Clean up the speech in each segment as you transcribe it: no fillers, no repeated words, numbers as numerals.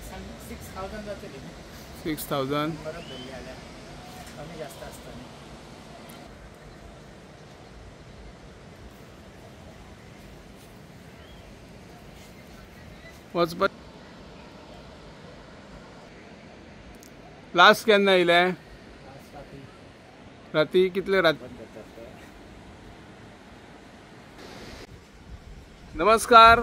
6,000 जातली. 6,000. बरोबर धरली आल्या कमी जास्त असतं. वचपत लास्ट केन्ना येयले? राती कितले रात? नमस्कार.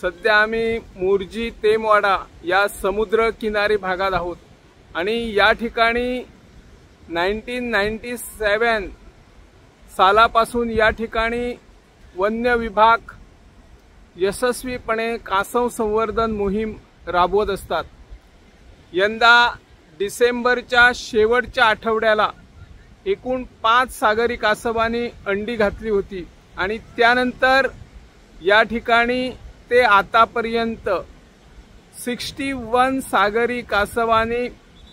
सध्या आम्ही मोर्जी तेमवाडा या समुद्र किनारी भागात आहोत आणि या ठिकाणी 1997 सालापासून या ठिकाणी वन्य विभाग यशस्वीपणे कासव संवर्धन मोहीम राबवत असतात. यंदा डिसेंबरच्या शेवटच्या आठवड्याला एकूण 5 सागरी कासवांनी अंडी घातली होती आणि त्यानंतर या ठिकाणी ते आतापर्यंत 61 सागरी कासवांनी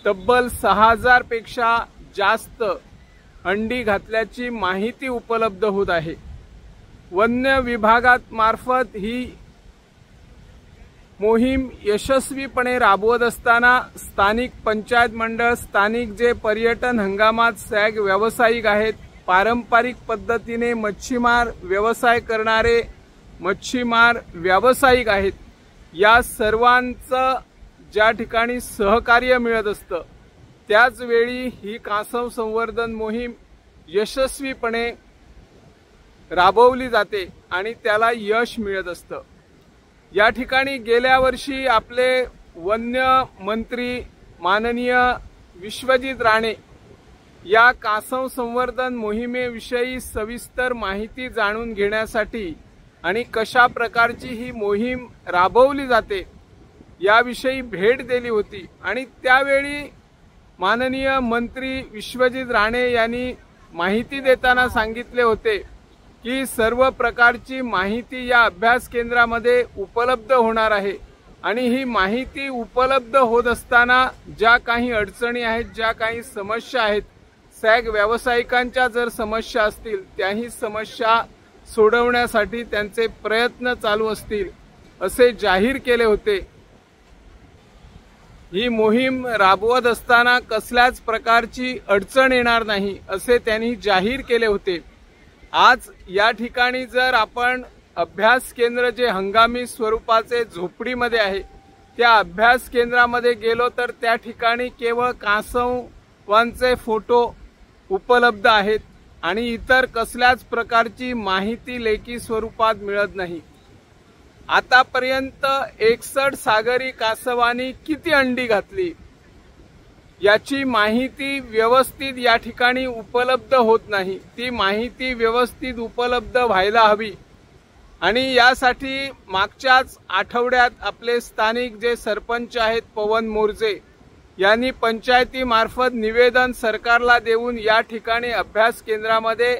तब्बल 6,000 पेक्षा जास्त अंडी घातल्याची माहिती उपलब्ध होत आहे. वन्य विभागात मार्फत ही मोहीम यशस्वीपणे राबवत असताना स्थानिक पंचायत मंडळ, स्थानिक जे पर्यटन हंगामात सॅग व्यावसायिक आहेत, पारंपरिक पद्धतीने मच्छीमार व्यवसाय करणारे मच्छीमार व्यावसायिक आहेत, या सर्वांचं ज्या ठिकाणी सहकार्य मिळत असतं त्याच वेळी ही कासव संवर्धन मोहीम यशस्वीपणे राबवली जाते आणि त्याला यश मिळत असतं. या ठिकाणी गेल्या वर्षी आपले वन्य मंत्री माननीय विश्वजित राणे या कासव संवर्धन मोहिमेविषयी सविस्तर माहिती जाणून घेण्यासाठी आणि कशा प्रकारची ही मोहीम राबवली जाते याविषयी भेट दिली होती आणि त्यावेळी माननीय मंत्री विश्वजित राणे यांनी माहिती देताना सांगितले होते की सर्व प्रकारची माहिती या अभ्यास केंद्रामध्ये उपलब्ध होणार आहे आणि ही माहिती उपलब्ध होत असताना ज्या काही अडचणी आहेत, ज्या काही समस्या आहेत, सॅग व्यावसायिकांच्या जर समस्या असतील त्याही समस्या सोडवण्यासाठी त्यांचे प्रयत्न चालू असतील असे जाहीर केले होते. ही मोहीम राबवत असताना कसल्याच प्रकारची अडचण येणार नाही असे त्यांनी जाहीर केले होते. आज या ठिकाणी जर आपण अभ्यास केंद्र जे हंगामी स्वरूपाचे झोपडीमध्ये आहे त्या अभ्यास केंद्रामध्ये गेलो तर त्या ठिकाणी केवळ कासवांचे फोटो उपलब्ध आहेत आणि इतर कसल्याच प्रकारची माहिती लेखी स्वरूपात मिळत नाही. आतापर्यंत 61 सागरी कासवांनी किती अंडी घातली याची माहिती व्यवस्थित या ठिकाणी उपलब्ध होत नाही. ती माहिती व्यवस्थित उपलब्ध व्हायला हवी आणि यासाठी मागच्याच आठवड्यात आपले स्थानिक जे सरपंच आहेत पवन मोर्जे यांनी पंचायतीमार्फत निवेदन सरकारला देऊन या ठिकाणी अभ्यास केंद्रामध्ये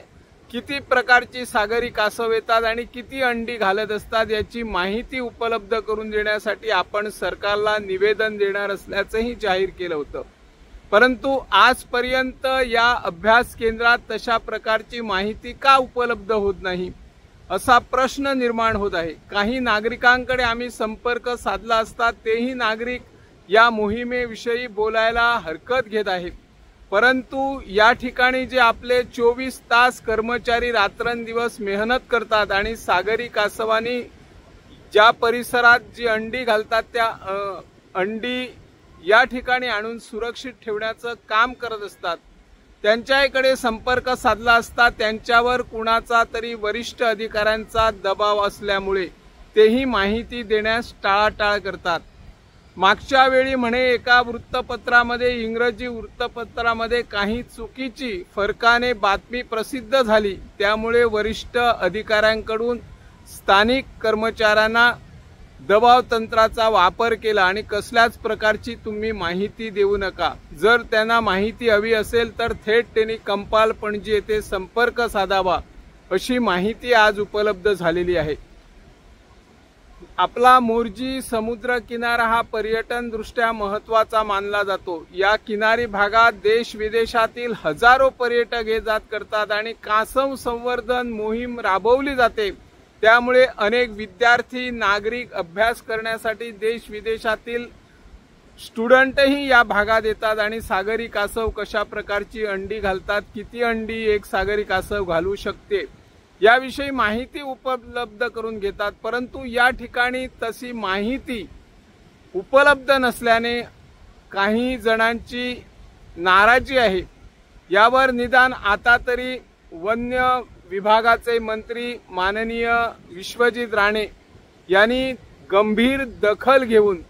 किती प्रकारची सागरी कासव येतात आणि किती अंडी घालत असतात याची माहिती उपलब्ध करून देण्यासाठी आपण सरकारला निवेदन देणार असल्याचंही जाहीर केलं होतं. परंतु आजपर्यंत या अभ्यास केंद्रात तशा प्रकारची माहिती का उपलब्ध होत नाही असा प्रश्न निर्माण होत आहे. काही नागरिकांकडे आम्ही संपर्क साधला असता तेही नागरिक या मोहिमेविषयी बोलायला हरकत घेत आहेत. परंतु या ठिकाणी जे आपले 24 तास कर्मचारी रात्रंदिवस मेहनत करतात आणि सागरी कासवांनी ज्या परिसरात जी अंडी घालतात त्या अंडी या ठिकाणी आणून सुरक्षित ठेवण्याचं काम करत असतात, त्यांच्याकडे संपर्क साधला असता त्यांच्यावर कुणाचा तरी वरिष्ठ अधिकाऱ्यांचा दबाव असल्यामुळे तेही माहिती देण्यास टाळाटाळ करतात. मागच्या वेळी म्हणे एका वृत्तपत्रामध्ये, इंग्रजी वृत्तपत्रामध्ये काही चुकीची फरकाने बातमी प्रसिद्ध झाली, त्यामुळे वरिष्ठ अधिकाऱ्यांकडून स्थानिक कर्मचाऱ्यांना दबाव तंत्राचा वापर केला आणि कसल्याच प्रकारची तुम्ही माहिती देऊ नका, जर त्यांना माहिती हवी असेल तर थेट त्यांनी कंपाल पणजी येथे संपर्क साधावा अशी माहिती आज उपलब्ध झालेली आहे. आपला मोर्जी समुद्र किनारा हा पर्यटन दृष्ट्या महत्त्वाचा मानला जातो. या किनारी भागात देश विदेशातील हजारो पर्यटक ये जात करतात आणि कासव संवर्धन मोहीम राबवली जाते. त्यामुळे अनेक विद्यार्थी, नागरिक अभ्यास करण्यासाठी देश विदेशातील स्टुडंटही या भागात येतात आणि सागरी कासव कशा प्रकारची अंडी घालतात, किती अंडी एक सागरी कासव घालू शकते याविषयी माहिती उपलब्ध करून घेतात। परंतु या ठिकाणी तशी माहिती उपलब्ध नसल्याने काही जणांची नाराजी आहे। यावर निदान आता तरी वन्य विभागाचे मंत्री माननीय विश्वजित राणे यांनी गंभीर दखल घेऊन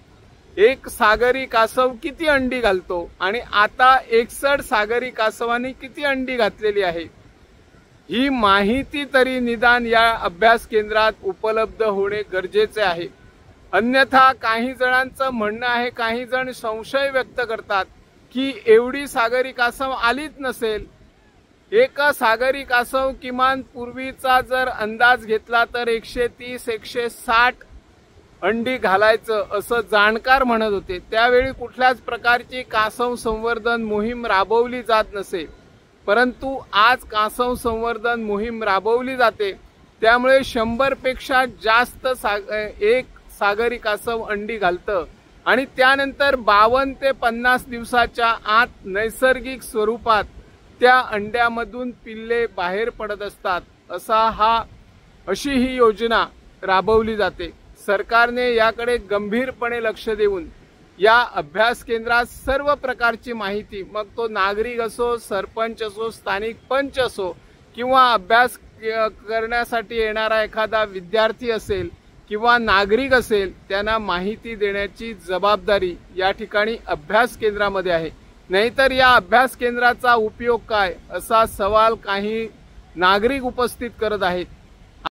एक सागरी कासव किती अंडी घालतो आणि आता 61 सागरी कासवांनी किती अंडी घातलेली आहे ही माहिती तरी निदान या अभ्यास केंद्रात उपलब्ध होणे गरजेचे आहे। अन्यथा काही जणांचं म्हणणं आहे, काही जण संशय व्यक्त करतात की एवढी सागरी कासव आलीच नसेल। एक सागरी कासव किमान पूर्वीचा जर अंदाज घेतला तर 130-160 अंडी घालायचं असं जाणकार म्हणत होते। त्यावेळी कुठल्याच प्रकारची कासव संवर्धन मोहीम राबवली जात नसे, परंतु आज कासव संवर्धन मोहीम राबवली जाते। त्यामुळे 100 पेक्षा जास्त एक सागरी कासव अंडी घालतं आणि त्यानंतर 52 ते 50 दिवसाच्या आत नैसर्गिक स्वरूपात त्या अंड्यामधून पिल्ले बाहेर पडत असतात। अशी ही योजना राबवली जाते। सरकारने याकडे गंभीरपणे लक्ष देऊन या अभ्यास केंद्रात सर्व प्रकारची माहिती, मग तो नागरिक असो, सरपंच असो, स्थानिक पंच असो किंवा अभ्यास करण्यासाठी येणारा एखादा विद्यार्थी असेल किंवा नागरिक असेल, त्यांना माहिती देण्याची जबाबदारी या ठिकाणी अभ्यास केंद्रामध्ये आहे। नाहीतर या अभ्यास केंद्राचा उपयोग काय असा सवाल काही नागरिक उपस्थित करत आहेत।